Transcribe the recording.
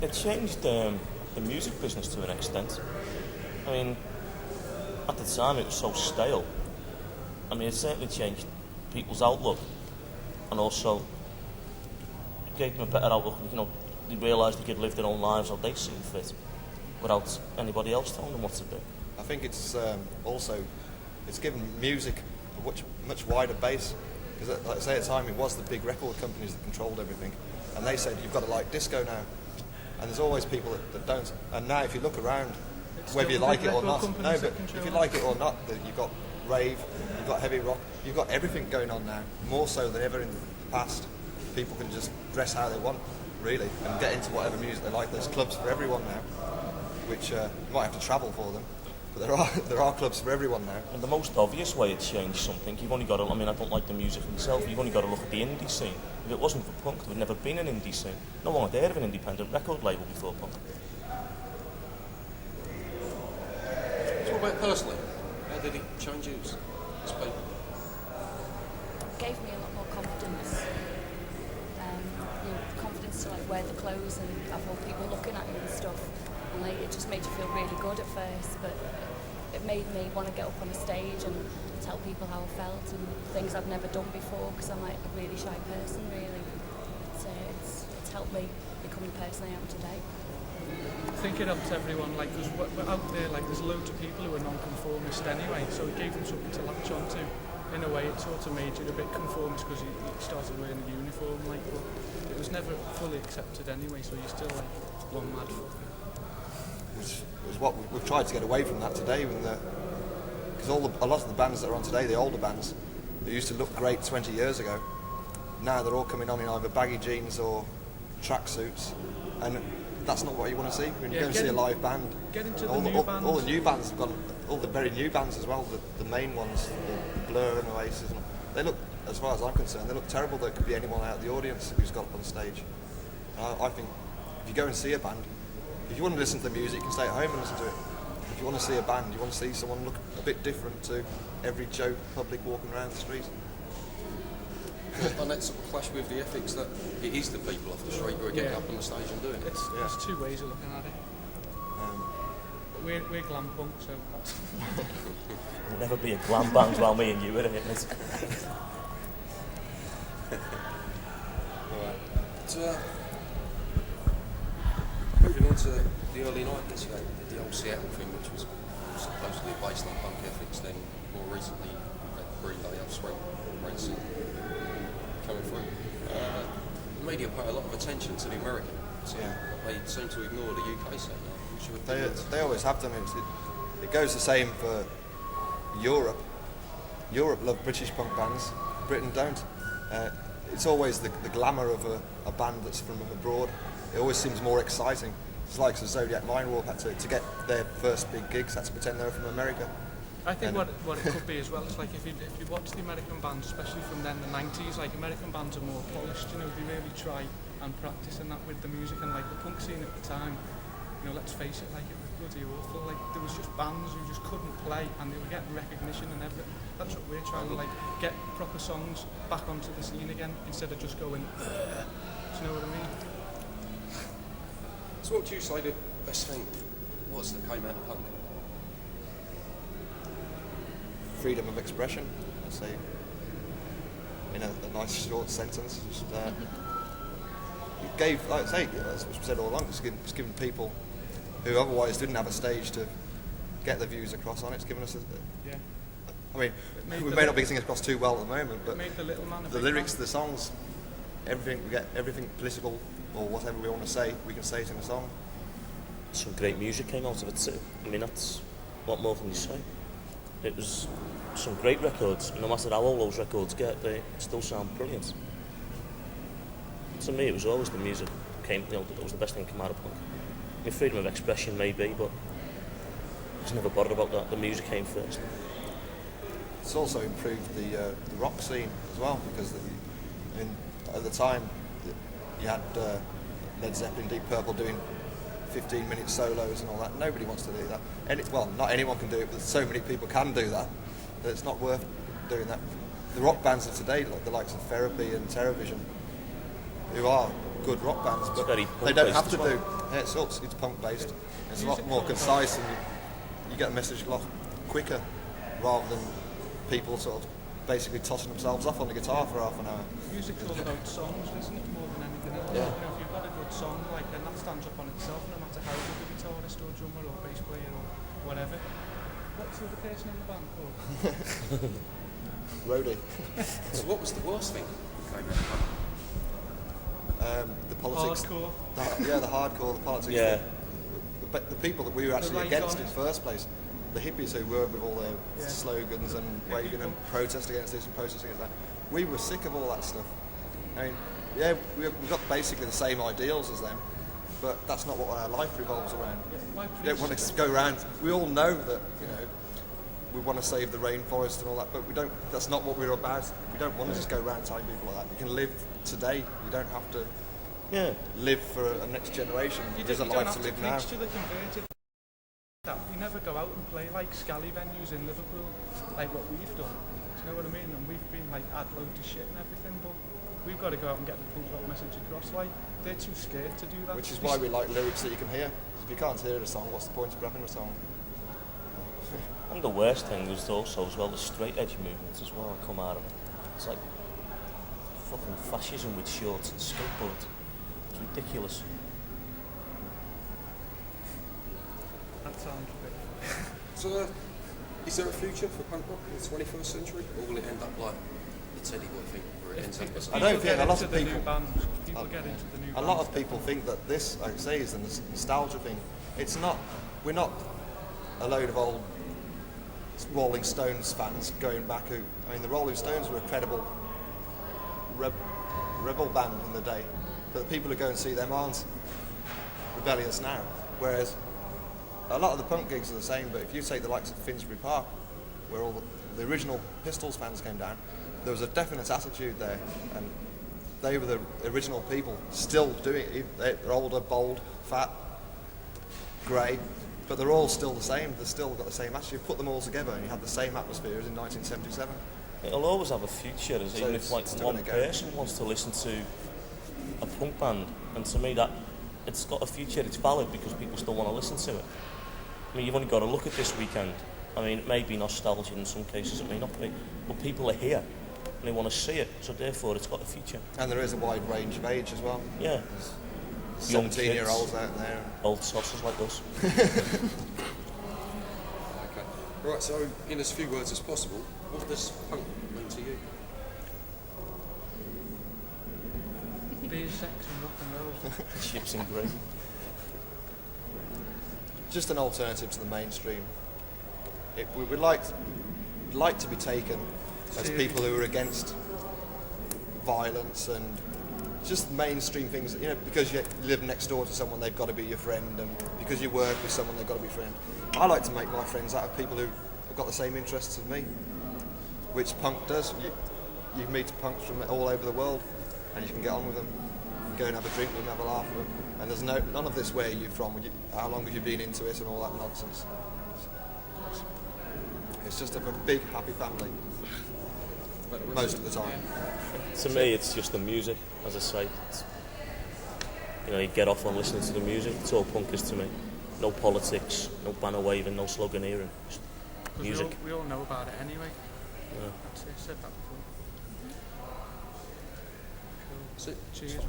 It changed the music business to an extent. I mean, at the time it was so stale. I mean, it certainly changed people's outlook, and also gave them a better outlook. You know, they realised they could live their own lives how they see fit, without anybody else telling them what to do. I think it's also it's given music a much wider base, because like I say, at the time it was the big record companies that controlled everything, and they said you've got to like disco now, and there's always people that don't. And now if you look around, whether you like it or not, no, but if you like it or not, you've got rave, you've got heavy rock, you've got everything going on now, more so than ever in the past. People can just dress how they want, really, and get into whatever music they like. There's clubs for everyone now, which you might have to travel for them, but there are clubs for everyone now. And the most obvious way to change something, you've only got to, I mean, I don't like the music myself, you've only got to look at the indie scene. If it wasn't for punk, there would never been an indie scene. No one had heard of an independent record label before punk. So what about personally? How did it change you as people? Gave me a lot more confidence. Confidence to like wear the clothes and have all people looking at you and stuff. And like, it just made you feel really good at first, but it made me want to get up on a stage and tell people how I felt and things I've never done before, because I'm like a really shy person, really. So it's helped me become the person I am today. I think it helps everyone, like, because we're out there, like, there's loads of people who are non-conformist anyway, so it gave them something to latch onto. In a way, it sort of made you a bit conformist because you started wearing a uniform, like, but it was never fully accepted anyway, so you're still, like, one mad fucker. Which is what we've tried to get away from that today, because a lot of the bands that are on today, the older bands, that used to look great 20 years ago, now they're all coming on in either baggy jeans or tracksuits, and that's not what you want to see when you go and see a live band. Get into all the new bands. All the new bands have gone, all the very new bands as well, the main ones, the Blur and Oasis, and they look, as far as I'm concerned, they look terrible. There could be anyone out of the audience who's got up on stage. I think if you go and see a band, if you want to listen to the music, you can stay at home and listen to it. If you want to see a band, you want to see someone look a bit different to every Joe public walking around the street. And that sort of clash with the ethics that it is the people off the street who are getting up on the stage and doing it. It's two ways of looking at it. We're glam punk, so that's... There'll never be a glam band while me and you are in it. Right. Moving on to the early 90s, you had the old Seattle thing, which was supposedly based on punk ethics. Then more recently, you had Green Day, Offspring, Rancid coming through. The media pay a lot of attention to the American, so they seem to ignore the UK scene. They always have done it. It goes the same for Europe. Europe love British punk bands, Britain don't. It's always the glamour of a band that's from abroad. It always seems more exciting. It's like the Zodiac Mindwarp had to get their first big gigs, had to pretend they were from America. I think what it could be as well is like if you watch the American bands, especially from then the 90s, like American bands are more polished, you know, they really try and practice and that with the music, and like the punk scene at the time, you know, let's face it, like it was bloody awful. Like there was just bands who just couldn't play and they were getting recognition and everything. That's what we're trying to like get proper songs back onto the scene again instead of just going, do you know what I mean? So what would you say the best thing was that came out of punk? Freedom of expression, I'd say, in a nice short sentence. Just, it gave, like I say, as we said all along, it's given people who otherwise didn't have a stage to get their views across on it. It's given us I mean, we may not be getting across too well at the moment, but the lyrics, the songs, everything, we get everything political or whatever we want to say, we can say it in a song. Some great music came out of it too. I mean, that's what more can you say? It was some great records. No matter how old those records get, they still sound brilliant. To me, it was always the music came. You know, that was the best thing that came out of punk. I mean, freedom of expression maybe, but I was never bothered about that. The music came first. It's also improved the rock scene as well, because at the time you had Led Zeppelin, Deep Purple doing 15-minute solos and all that. Nobody wants to do that. Not anyone can do it, but so many people can do that it's not worth doing that. The rock bands of today, like the likes of Therapy and Terrorvision, who are good rock bands, but very they don't punk-based have to as well. do. Yeah, it's punk based. It's a lot more concise, and you get a message a lot quicker, rather than people sort of basically tossing themselves off on the guitar for half an hour. Music's all about songs, isn't it, more than anything else? Yeah. You know, if you've got a good song, like, then that stands up on itself, no matter how good the guitarist or drummer or bass player or whatever. What's the other person in the band called? Roadie. So what was the worst thing that came out of punk? The politics. Hardcore. The hardcore, the politics. Yeah. The people that we were actually right against on in it. the first place, the hippies who were with all their slogans and waving and protest against this and protest against that, we were sick of all that stuff. I mean, yeah, we've got basically the same ideals as them, but that's not what our life revolves around. Why We don't want to go around. We all know that, you know, we want to save the rainforest and all that, but we don't. That's not what we're about. We don't want to just go around telling people like that. You can live today. You don't have to live for a next generation. There's a life to live now. To the converted. That we never go out and play like scally venues in Liverpool, like what we've done. Do you know what I mean? And we've been like add loads of shit and everything, but we've got to go out and get the punk rock message across. Like they're too scared to do that. Which is why we like lyrics that you can hear. 'Cause if you can't hear a song, what's the point of rapping a song? And the worst thing was also as well the straight edge movement as well come out of it. It's like fucking fascism with shorts and skateboards. It's ridiculous. That sounds great. So, is there a future for punk rock in the 21st century, or will it end up like the Teddy Boy thing, where it ends up as I don't think a lot of people. People get into the new A lot of people think that this, like I say, is the nostalgia thing. It's not. We're not a load of old Rolling Stones fans going back. Who, I mean, the Rolling Stones were a credible rebel band in the day, but the people who go and see them aren't rebellious now. Whereas a lot of the punk gigs are the same. But if you take the likes of Finsbury Park, where all the original Pistols fans came down, there was a definite attitude there, and they were the original people still doing it. They're older, bold, fat, grey, but they're all still the same. They've still got the same attitude. Put them all together and you have the same atmosphere as in 1977. It'll always have a future, as So even it's if like still one gonna go. person wants to listen to a punk band, and to me that it's got a future. It's valid because people still want to listen to it. I mean, you've only got to look at this weekend. I mean, it may be nostalgia in some cases, it may not be, but people are here and they want to see it, so therefore it's got a future. And there is a wide range of age as well. Yeah. There's Young 17-year-olds out there. Old sauces like us. Okay. Right, so in as few words as possible, what does punk mean to you? beer, sex and rock and roll. Chips and gravy. Just an alternative to the mainstream. We would like to be taken as people who are against violence and just mainstream things. You know, because you live next door to someone, they've got to be your friend, and because you work with someone, they've got to be your friend. I like to make my friends out of people who have got the same interests as me, which punk does. You meet punks from all over the world, and you can get on with them. You go and have a drink with them, have a laugh with them, and there's none of this. Where are you from? How long have you been into it, and all that nonsense. It's just a big happy family most of the time. To me, it's just the music, as I say. You get off on listening to the music. It's all punkers to me. No politics, no banner waving, no sloganeering. Just music. We all know about it anyway. Yeah. I said that before. Cool. That's it. Cheers.